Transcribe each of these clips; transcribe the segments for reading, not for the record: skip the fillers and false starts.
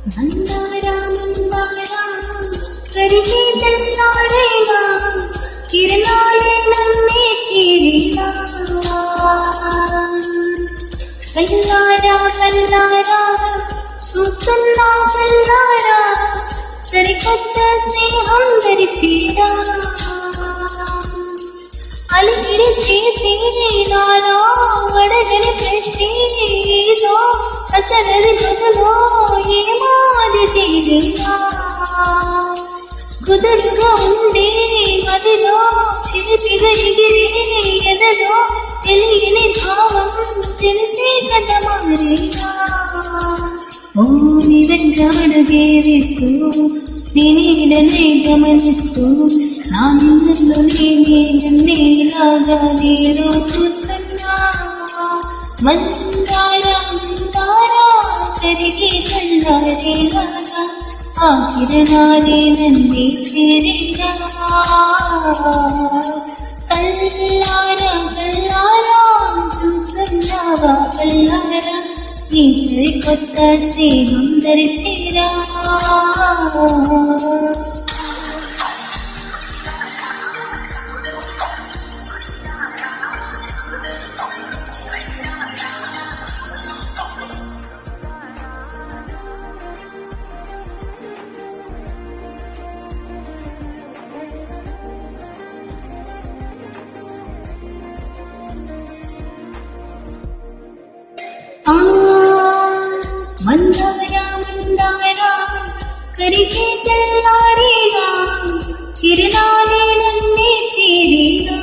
मंदारा मंदारा करके चलारेगा किरणाले नन्ने चीरेगा कल्लारा कल्लारा చూస్తున్నా కల్లారా సరికొత్త స్నేహం దరిచేరా అలికిడి చేసి నాలో అడగని ప్రశ్నేదో అసలు గదిలో ఏమాది తీరేనా కుదురుగా ఉండే మదిలో చిలిపిగా ఎగిరే ఎదలో తెలియని భావం తెలిసే కథ మారేనా ఓ నిరంజాడగేరిస్తూ నేనీడనే గమనిస్తూ నా నిన్నలో నేనే నన్నేలాగా నీలో చూస్తున్నా మందారా మందారా కరిగే కళ్ళారేలాగా ఆ కిరణాలే నన్నే చేరేగా కల్లారా కల్లారా చూస్తున్నావా కల్లారా ఈ సరికొత్త స్నేహం దరిచేరా मंदारा मंदारा करके चलारेगा किरणाले नन्ने चीरेगा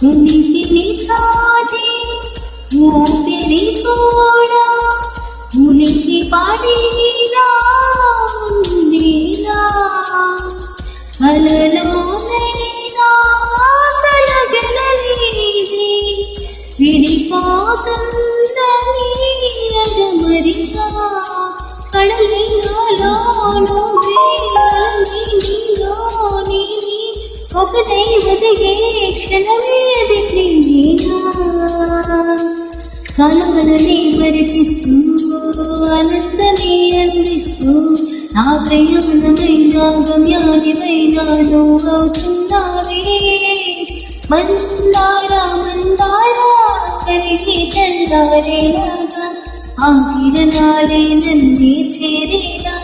ఉనికిని చాటి ఊపిరి కూడా ఉనికి పాడినా ఉండేలా అలలోనైనా కలగలలేది విడిపోతుందని అగమరిగా కడలిలో నీలో ఒక దైవదిగే క్షణమే కలవలనే మరిపిస్తూ ఆనందమే అందిస్తూ నా ప్రయాణమైన గమ్యానివైనా నువ్వవుతున్నావే మందారా మందారా కరిగి చల్లారేలాగా ఆ కిరణాలే నన్నే చేరేలా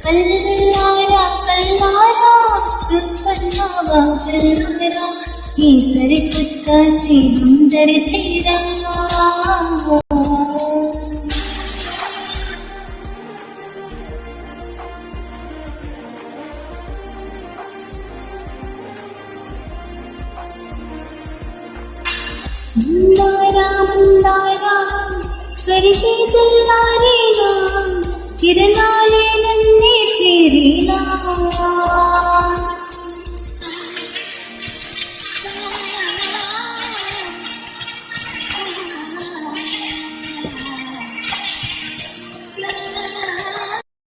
కల్లారా కల్లారా చూస్తున్నావా కల్లారా ఈ సరికొత్త స్నేహం దరిచేరా मंदारा मंदारा करके चलारेगा किरणाले नन्ने चीरेगा